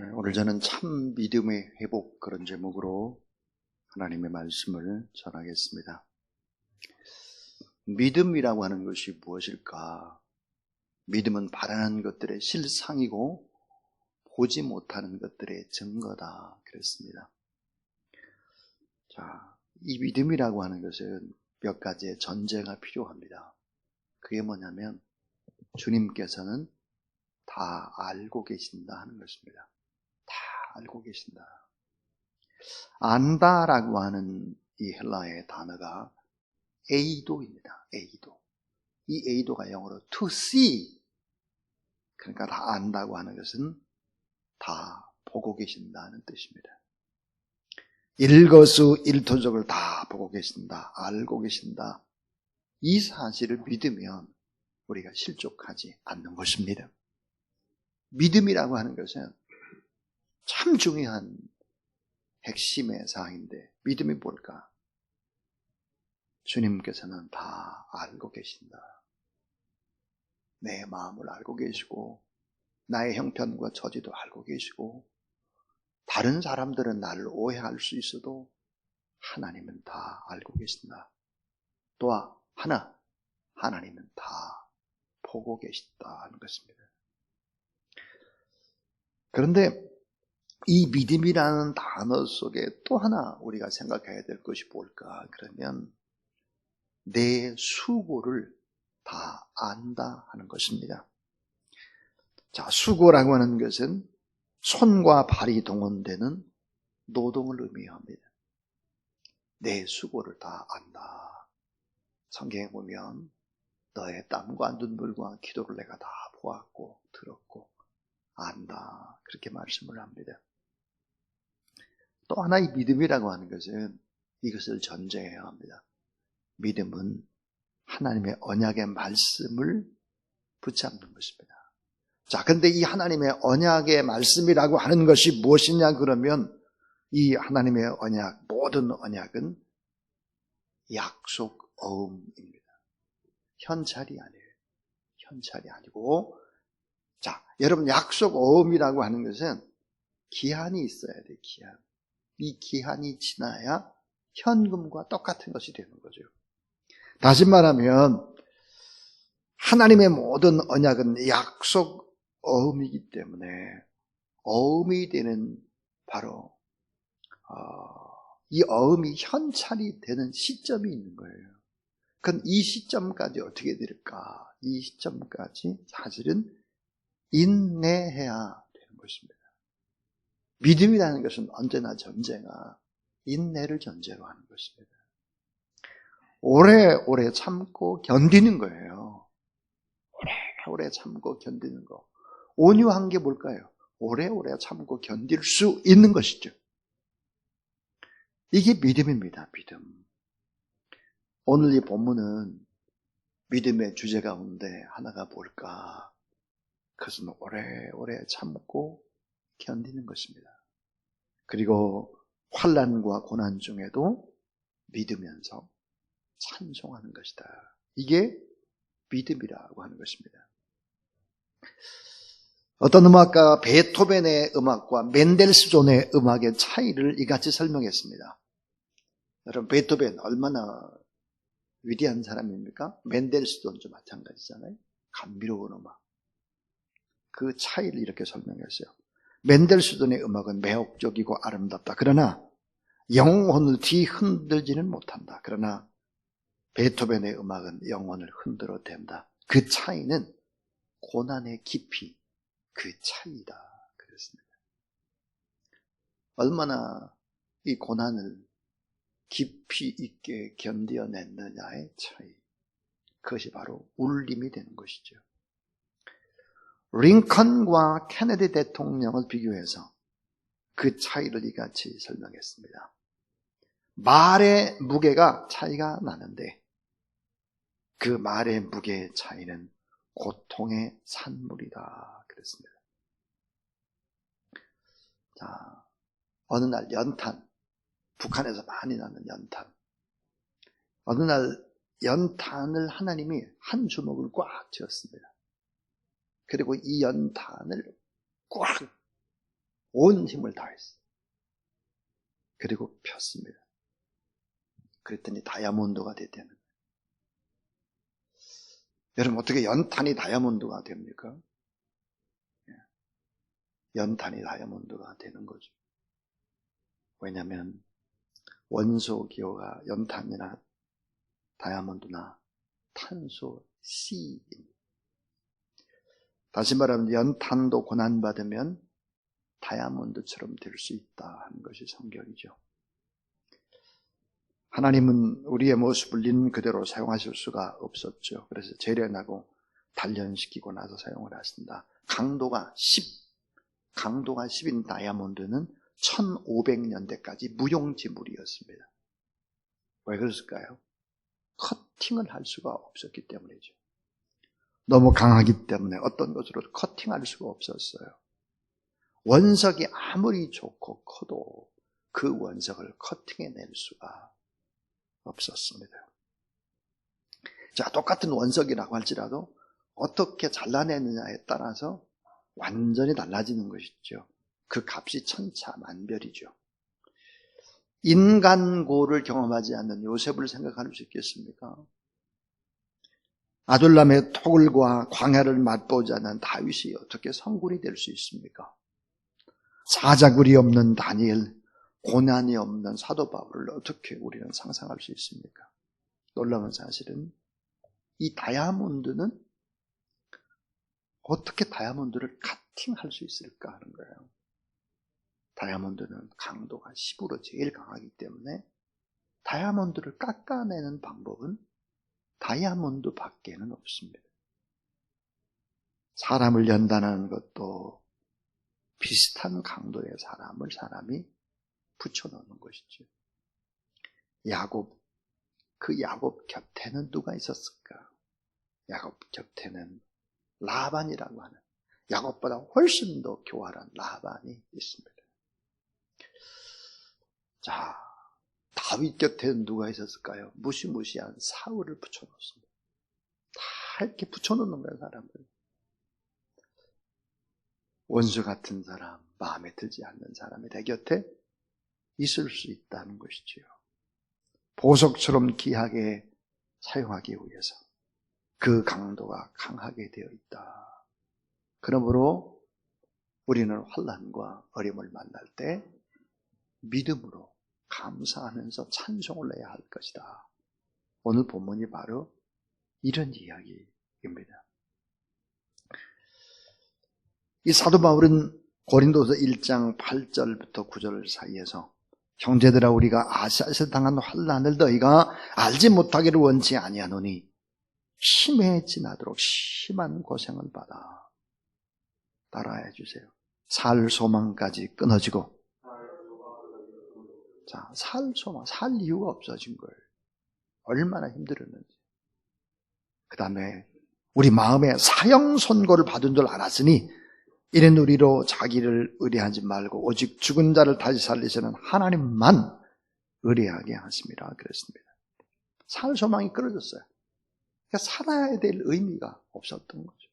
오늘 저는 참 믿음의 회복 그런 제목으로 하나님의 말씀을 전하겠습니다. 믿음이라고 하는 것이 무엇일까? 믿음은 바라는 것들의 실상이고 보지 못하는 것들의 증거다 그랬습니다. 자, 이 믿음이라고 하는 것은 몇 가지의 전제가 필요합니다. 그게 뭐냐면 주님께서는 다 알고 계신다 하는 것입니다. 다 알고 계신다. 안다라고 하는 이 헬라어의 단어가 에이도입니다. 에이도. 이 에이도가 영어로 to see. 그러니까 다 안다고 하는 것은 다 보고 계신다는 뜻입니다. 일거수일투족을 다 보고 계신다. 알고 계신다. 이 사실을 믿으면 우리가 실족하지 않는 것입니다. 믿음이라고 하는 것은 참 중요한 핵심의 사항인데 믿음이 뭘까? 주님께서는 다 알고 계신다. 내 마음을 알고 계시고 나의 형편과 처지도 알고 계시고 다른 사람들은 나를 오해할 수 있어도 하나님은 다 알고 계신다. 또 하나님은 다 보고 계신다는 것입니다. 그런데 이 믿음이라는 단어 속에 또 하나 우리가 생각해야 될 것이 뭘까? 그러면 내 수고를 다 안다 하는 것입니다. 자, 수고라고 하는 것은 손과 발이 동원되는 노동을 의미합니다. 내 수고를 다 안다. 성경에 보면 너의 땀과 눈물과 기도를 내가 다 보았고 들었고 안다. 그렇게 말씀을 합니다. 또 하나의 믿음이라고 하는 것은 이것을 전제해야 합니다. 믿음은 하나님의 언약의 말씀을 붙잡는 것입니다. 자, 근데 이 하나님의 언약의 말씀이라고 하는 것이 무엇이냐 그러면 이 하나님의 언약, 모든 언약은 약속 어음입니다. 현찰이 아니에요. 현찰이 아니고, 자, 여러분 약속 어음이라고 하는 것은 기한이 있어야 돼요. 기한. 이 기한이 지나야 현금과 똑같은 것이 되는 거죠. 다시 말하면 하나님의 모든 언약은 약속 어음이기 때문에 어음이 되는 바로 이 어음이 현찰이 되는 시점이 있는 거예요. 그럼 이 시점까지 어떻게 될까? 이 시점까지 사실은 인내해야 되는 것입니다. 믿음이라는 것은 언제나 전제가 인내를 전제로 하는 것입니다. 오래오래 참고 견디는 거예요. 오래오래 참고 견디는 거. 온유한 게 뭘까요? 오래오래 참고 견딜 수 있는 것이죠. 이게 믿음입니다. 믿음. 오늘 이 본문은 믿음의 주제 가운데 하나가 뭘까? 그것은 오래오래 참고 견디는 것입니다. 그리고 환난과 고난 중에도 믿으면서 찬송하는 것이다. 이게 믿음이라고 하는 것입니다. 어떤 음악가 베토벤의 음악과 멘델스존의 음악의 차이를 이같이 설명했습니다. 여러분 베토벤 얼마나 위대한 사람입니까? 멘델스존도 마찬가지잖아요. 감미로운 음악. 그 차이를 이렇게 설명했어요. 멘델스존의 음악은 매혹적이고 아름답다. 그러나 영혼을 뒤흔들지는 못한다. 그러나 베토벤의 음악은 영혼을 흔들어 댄다. 그 차이는 고난의 깊이, 그 차이다. 그랬습니다. 얼마나 이 고난을 깊이 있게 견뎌냈느냐의 차이. 그것이 바로 울림이 되는 것이죠. 링컨과 케네디 대통령을 비교해서 그 차이를 이같이 설명했습니다. 말의 무게가 차이가 나는데 그 말의 무게의 차이는 고통의 산물이다. 그랬습니다. 자, 어느 날 연탄, 북한에서 많이 나는 연탄. 어느 날 연탄을 하나님이 한 주먹을 꽉 쥐었습니다. 그리고 이 연탄을 꽉 온 힘을 다했어요. 그리고 폈습니다. 그랬더니 다이아몬드가 됐다는 거예요. 여러분, 어떻게 연탄이 다이아몬드가 됩니까? 연탄이 다이아몬드가 되는 거죠. 왜냐하면 원소 기호가 연탄이나 다이아몬드나 탄소 C입니다. 다시 말하면 연탄도 고난받으면 다이아몬드처럼 될 수 있다 하는 것이 성경이죠. 하나님은 우리의 모습을 있는 그대로 사용하실 수가 없었죠. 그래서 재련하고 단련시키고 나서 사용을 하신다. 강도가 10인 다이아몬드는 1500년대까지 무용지물이었습니다. 왜 그랬을까요? 커팅을 할 수가 없었기 때문이죠. 너무 강하기 때문에 어떤 것으로 커팅할 수가 없었어요. 원석이 아무리 좋고 커도 그 원석을 커팅해낼 수가 없었습니다. 자, 똑같은 원석이라고 할지라도 어떻게 잘라내느냐에 따라서 완전히 달라지는 것이죠. 그 값이 천차만별이죠. 인간고를 경험하지 않는 요셉을 생각할 수 있겠습니까? 아둘람의 토굴과 광야를 맛보지 않은 다윗이 어떻게 성군이 될 수 있습니까? 사자굴이 없는 다니엘, 고난이 없는 사도 바울을 어떻게 우리는 상상할 수 있습니까? 놀라운 사실은 이 다이아몬드는 어떻게 다이아몬드를 카팅할 수 있을까 하는 거예요. 다이아몬드는 강도가 10으로 제일 강하기 때문에 다이아몬드를 깎아내는 방법은 다이아몬드 밖에는 없습니다. 사람을 연단하는 것도 비슷한 강도의 사람을 사람이 붙여놓는 것이죠. 야곱, 그 야곱 곁에는 누가 있었을까? 야곱 곁에는 라반이라고 하는 야곱보다 훨씬 더 교활한 라반이 있습니다. 자, 다윗 곁에는 누가 있었을까요? 무시무시한 사울을 붙여놓습니다. 다 이렇게 붙여놓는 거예요, 사람을. 원수 같은 사람, 마음에 들지 않는 사람이 내 곁에 있을 수 있다는 것이지요. 보석처럼 귀하게 사용하기 위해서 그 강도가 강하게 되어 있다. 그러므로 우리는 환난과 어려움을 만날 때 믿음으로 감사하면서 찬송을 해야 할 것이다. 오늘 본문이 바로 이런 이야기입니다. 이 사도 바울은 고린도서 1장 8절부터 9절 사이에서 형제들아 우리가 아시아에서 당한 환난을 너희가 알지 못하기를 원치 아니하노니 심해 지나도록 심한 고생을 받아. 따라해 주세요. 살 소망까지 끊어지고, 자, 살 소망, 살 이유가 없어진 거예요. 얼마나 힘들었는지. 그 다음에 우리 마음에 사형 선고를 받은 줄 알았으니 이런 우리로 자기를 의뢰하지 말고 오직 죽은 자를 다시 살리시는 하나님만 의뢰하게 하십니다. 그랬습니다. 살 소망이 끊어졌어요. 그러니까 살아야 될 의미가 없었던 거죠.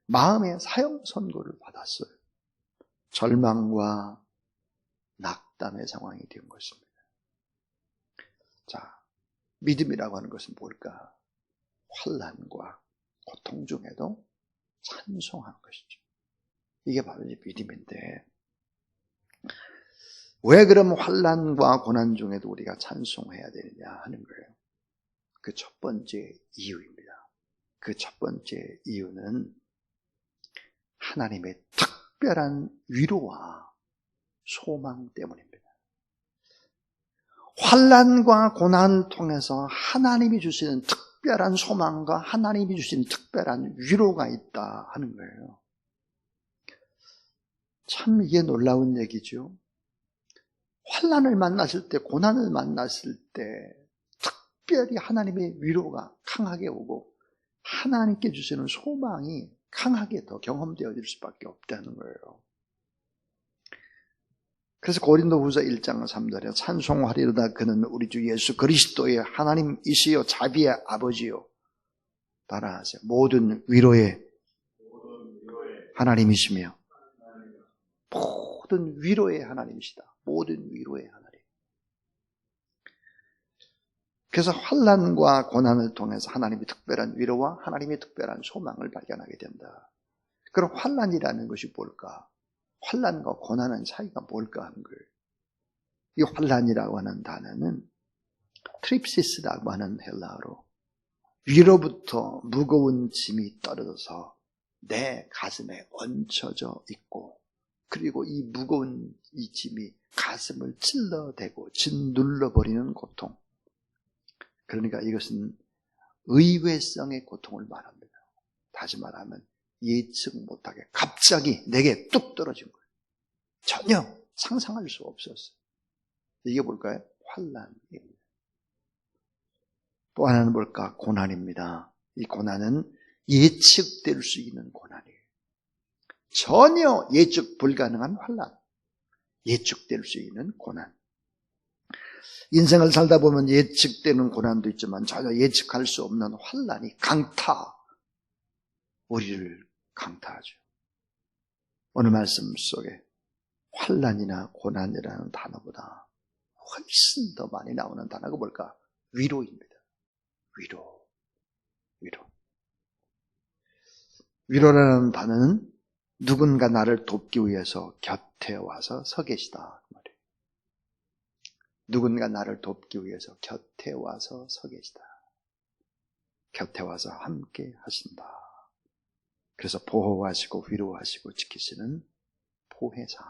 마음에 사형 선고를 받았어요. 절망과 낙담의 상황이 된 것입니다. 자, 믿음이라고 하는 것은 뭘까? 환난과 고통 중에도 찬송하는 것이죠. 이게 바로 이제 믿음인데, 왜 그럼 환난과 고난 중에도 우리가 찬송해야 되느냐 하는 거예요. 그 첫 번째 이유입니다. 그 첫 번째 이유는 하나님의 특별한 위로와 소망 때문입니다. 환난과 고난을 통해서 하나님이 주시는 특별한 소망과 하나님이 주시는 특별한 위로가 있다 하는 거예요. 참 이게 놀라운 얘기죠. 환난을 만났을 때, 고난을 만났을 때 특별히 하나님의 위로가 강하게 오고 하나님께 주시는 소망이 강하게 더 경험되어질 수밖에 없다는 거예요. 그래서 고린도후서 1장 3절에 찬송하리로다 그는 우리 주 예수 그리스도의 하나님이시요 자비의 아버지요. 따라하세요. 모든 위로의 하나님이시며 모든 위로의 하나님이시다. 모든 위로의 하나님. 그래서 환난과 고난을 통해서 하나님의 특별한 위로와 하나님의 특별한 소망을 발견하게 된다. 그럼 환난이라는 것이 뭘까? 환난과 고난의 차이가 뭘까 하는 거예요. 이 환난이라고 하는 단어는 트립시스라고 하는 헬라어로 위로부터 무거운 짐이 떨어져서 내 가슴에 얹혀져 있고, 그리고 이 무거운 이 짐이 가슴을 찔러대고 짓눌러버리는 고통. 그러니까 이것은 의외성의 고통을 말합니다. 다시 말하면 예측 못하게 갑자기 내게 뚝 떨어진 거예요. 전혀 상상할 수 없었어요. 이게 뭘까요? 환난입니다. 또 하나는 뭘까? 고난입니다. 이 고난은 예측될 수 있는 고난이에요. 전혀 예측 불가능한 환난, 예측될 수 있는 고난. 인생을 살다 보면 예측되는 고난도 있지만 전혀 예측할 수 없는 환난이 우리를 강타하죠. 오늘 말씀 속에 환난이나 고난이라는 단어보다 훨씬 더 많이 나오는 단어가 뭘까? 위로입니다. 위로. 위로라는 단어는 누군가 나를 돕기 위해서 곁에 와서 서 계시다. 누군가 나를 돕기 위해서 곁에 와서 서 계시다. 곁에 와서 함께 하신다. 그래서 보호하시고 위로하시고 지키시는 보혜사.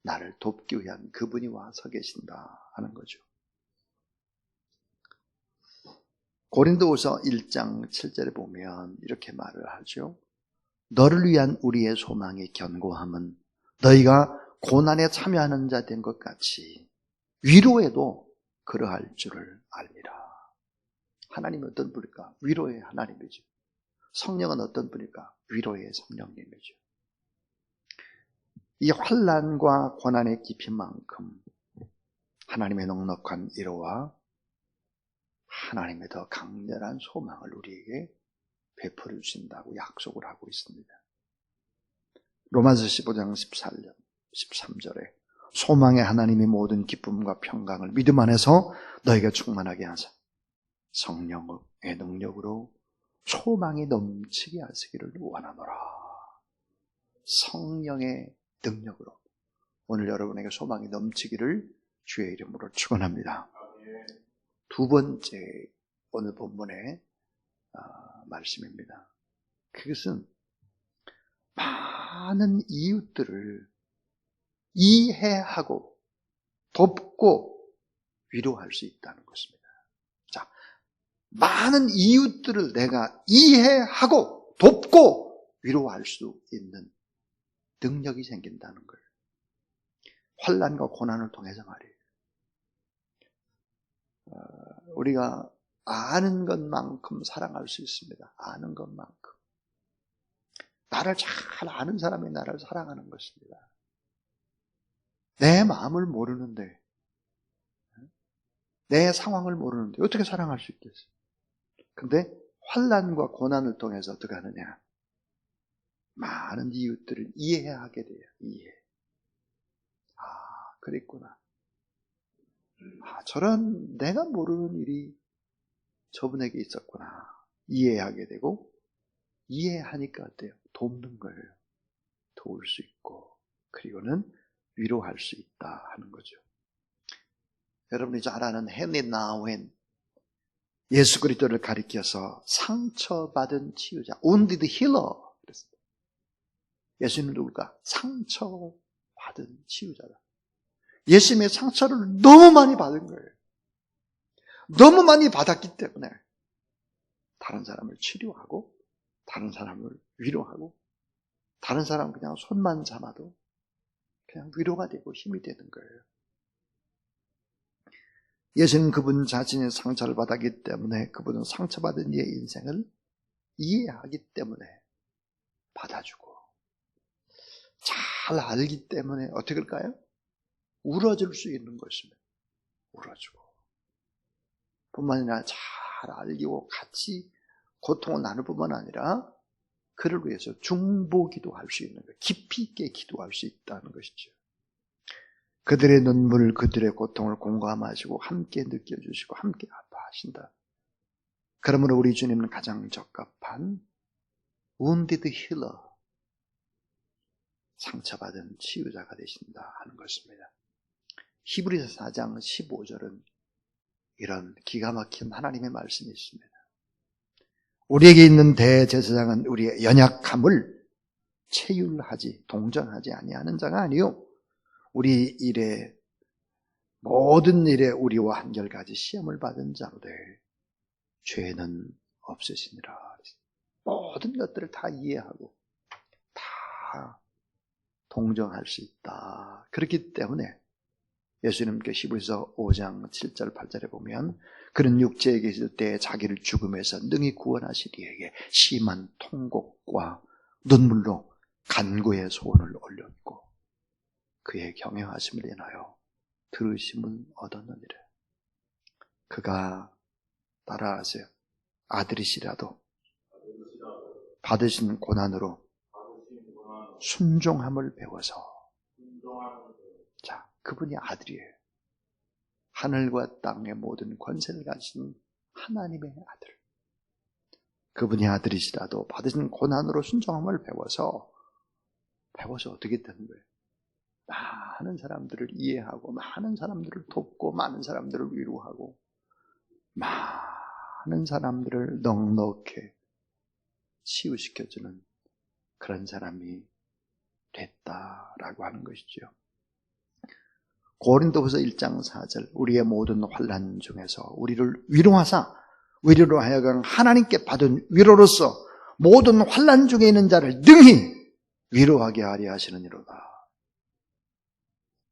나를 돕기 위한 그분이 와 서 계신다 하는 거죠. 고린도후서 1장 7절에 보면 이렇게 말을 하죠. 너를 위한 우리의 소망의 견고함은 너희가 고난에 참여하는 자 된 것 같이 위로에도 그러할 줄을 알미라. 하나님은 어떤 분일까? 위로의 하나님이죠. 성령은 어떤 분일까? 위로의 성령님이죠. 이 환난과 고난의 깊이만큼 하나님의 넉넉한 위로와 하나님의 더 강렬한 소망을 우리에게 베풀어 주신다고 약속을 하고 있습니다. 로마서 15장 13절에 소망의 하나님이 모든 기쁨과 평강을 믿음 안에서 너희가 충만하게 하사 성령의 능력으로 소망이 넘치게 하시기를 원하노라. 성령의 능력으로 오늘 여러분에게 소망이 넘치기를 주의 이름으로 축원합니다. 두 번째 오늘 본문의 말씀입니다. 그것은 많은 이웃들을 이해하고 돕고 위로할 수 있다는 것입니다. 자, 많은 이웃들을 내가 이해하고 돕고 위로할 수 있는 능력이 생긴다는 거예요. 환난과 고난을 통해서 말이에요. 우리가 아는 것만큼 사랑할 수 있습니다. 아는 것만큼. 나를 잘 아는 사람이 나를 사랑하는 것입니다. 내 마음을 모르는데, 내 상황을 모르는데 어떻게 사랑할 수 있겠어요? 근데 환난과 고난을 통해서 어떻게 하느냐? 많은 이웃들을 이해하게 돼요. 이해. 그랬구나. 저런 내가 모르는 일이 저분에게 있었구나. 이해하게 되고, 이해하니까 어때요? 돕는 거예요. 도울 수 있고, 그리고는 위로할 수 있다 하는 거죠. 여러분이 잘 아는 헨리 나우엔, 예수 그리스도를 가리켜서 상처받은 치유자, wounded healer 그랬습니다. 예수님은 누굴까? 상처받은 치유자다. 예수님의 상처를 너무 많이 받은 거예요. 너무 많이 받았기 때문에 다른 사람을 치료하고, 다른 사람을 위로하고, 다른 사람 그냥 손만 잡아도 그냥 위로가 되고 힘이 되는 거예요. 예수는 그분 자신의 상처를 받았기 때문에, 그분은 상처받은 이의 인생을 이해하기 때문에 받아주고, 잘 알기 때문에 어떻게 할까요? 울어줄 수 있는 것입니다. 울어주고, 뿐만 아니라 잘 알고 같이 고통을 나눌 뿐만 아니라 그를 위해서 중보 기도할 수 있는 것, 깊이 있게 기도할 수 있다는 것이죠. 그들의 눈물, 그들의 고통을 공감하시고 함께 느껴주시고 함께 아파하신다. 그러므로 우리 주님은 가장 적합한 wounded healer, 상처받은 치유자가 되신다 하는 것입니다. 히브리서 4장 15절은 이런 기가 막힌 하나님의 말씀이 있습니다. 우리에게 있는 대제사장은 우리의 연약함을 체휼하지 동정하지 아니하는 자가 아니요 우리 일에 모든 일에 우리와 한결같이 시험을 받은 자로되 죄는 없으시니라. 모든 것들을 다 이해하고 다 동정할 수 있다. 그렇기 때문에 예수님께 히브리서 5장 7절 8절에 보면 그는 육체에 계실 때 자기를 죽음에서 능히 구원하시리에게 심한 통곡과 눈물로 간구의 소원을 올렸고 그의 경외하심을 인하여 들으심을 얻었느니라. 그가 따라하세요. 아들이시라도 받으신 고난으로 순종함을 배워서, 자, 그분이 아들이에요. 하늘과 땅의 모든 권세를 가진 하나님의 아들. 그분이 아들이시라도 받으신 고난으로 순종함을 배워서 어떻게 되는 거예요? 많은 사람들을 이해하고 많은 사람들을 돕고 많은 사람들을 위로하고 많은 사람들을 넉넉히 치유시켜주는 그런 사람이 됐다라고 하는 것이죠. 고린도후서 1장 4절 우리의 모든 환난 중에서 우리를 위로하사 위로로 하여금 하나님께 받은 위로로서 모든 환난 중에 있는 자를 능히 위로하게 하려 하시느니로다.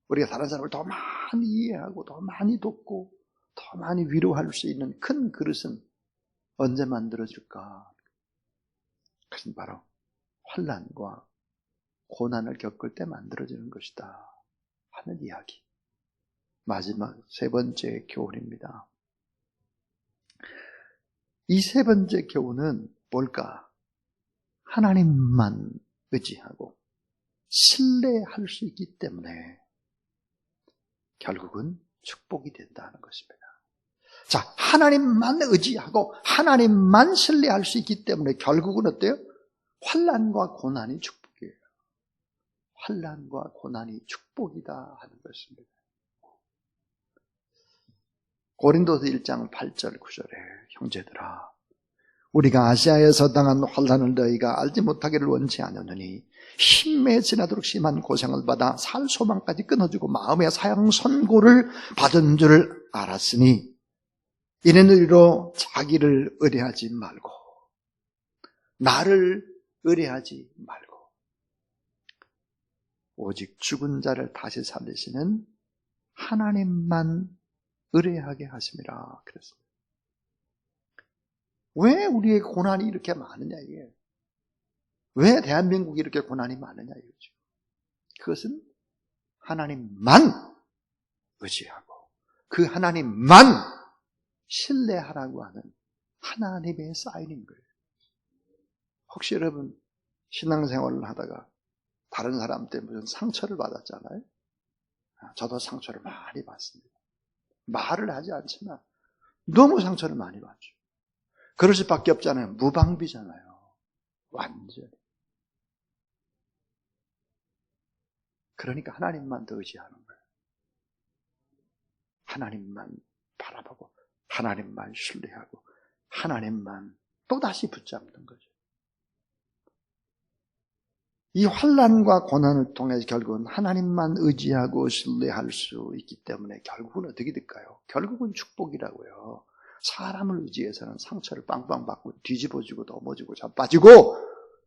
우리가 다른 사람을 더 많이 이해하고 더 많이 돕고 더 많이 위로할 수 있는 큰 그릇은 언제 만들어질까? 그것은 바로 환난과 고난을 겪을 때 만들어지는 것이다 하는 이야기. 마지막 세 번째 교훈입니다. 이 세 번째 교훈은 뭘까? 하나님만 의지하고 신뢰할 수 있기 때문에 결국은 축복이 된다는 것입니다. 자, 하나님만 의지하고 하나님만 신뢰할 수 있기 때문에 결국은 어때요? 환난과 고난이 축복이에요. 환난과 고난이 축복이다 하는 것입니다. 고린도서 1장 8절 9절에 형제들아 우리가 아시아에서 당한 환난을 너희가 알지 못하기를 원치 않으니 힘에 지나도록 심한 고생을 받아 살 소망까지 끊어주고 마음의 사형 선고를 받은 줄 알았으니 이는 의로 자기를 의뢰하지 말고 나를 의뢰하지 말고 오직 죽은 자를 다시 살리시는 하나님만 의뢰하게 하심이라 그랬습니다. 왜 우리의 고난이 이렇게 많으냐 이게. 왜 대한민국이 이렇게 고난이 많으냐 이거죠. 그것은 하나님만 의지하고 그 하나님만 신뢰하라고 하는 하나님의 사인인 거예요. 혹시 여러분 신앙생활을 하다가 다른 사람 때문에 무슨 상처를 받았잖아요. 저도 상처를 많이 받습니다. 말을 하지 않지만 너무 상처를 많이 받죠. 그럴 수밖에 없잖아요. 무방비잖아요. 완전히. 그러니까 하나님만 더 의지하는 거예요. 하나님만 바라보고 하나님만 신뢰하고 하나님만 또다시 붙잡는 거죠. 이 환난과 고난을 통해서 결국은 하나님만 의지하고 신뢰할 수 있기 때문에 결국은 어떻게 될까요? 결국은 축복이라고요. 사람을 의지해서는 상처를 빵빵 받고 뒤집어지고 넘어지고 자빠지고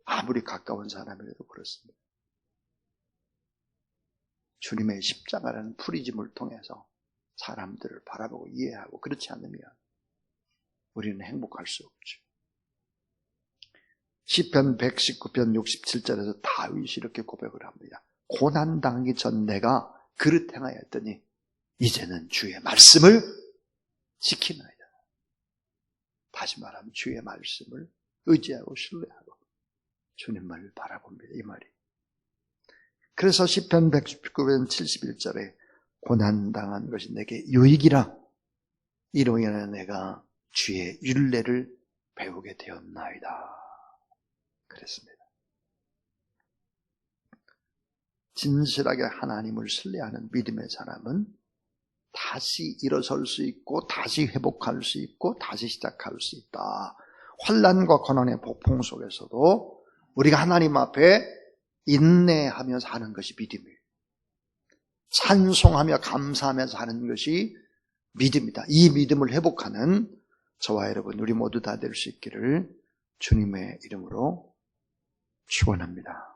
아무리 가까운 사람이라도 그렇습니다. 주님의 십자가라는 프리즘을 통해서 사람들을 바라보고 이해하고 그렇지 않으면 우리는 행복할 수 없죠. 시편 119편 67절에서 다윗이 이렇게 고백을 합니다. 고난당하기 전 내가 그릇 행하였더니 이제는 주의 말씀을 지키나이다. 다시 말하면 주의 말씀을 의지하고 신뢰하고 주님을 바라봅니다. 이 말이. 그래서 시편 119편 71절에 고난당한 것이 내게 유익이라. 이로 인해 내가 주의 율례를 배우게 되었나이다. 그랬습니다. 진실하게 하나님을 신뢰하는 믿음의 사람은 다시 일어설 수 있고 다시 회복할 수 있고 다시 시작할 수 있다. 환난과 고난의 폭풍 속에서도 우리가 하나님 앞에 인내하며 사는 것이 믿음이에요. 찬송하며 감사하며 사는 것이 믿음이다. 이 믿음을 회복하는 저와 여러분 우리 모두 다 될 수 있기를 주님의 이름으로 축원합니다.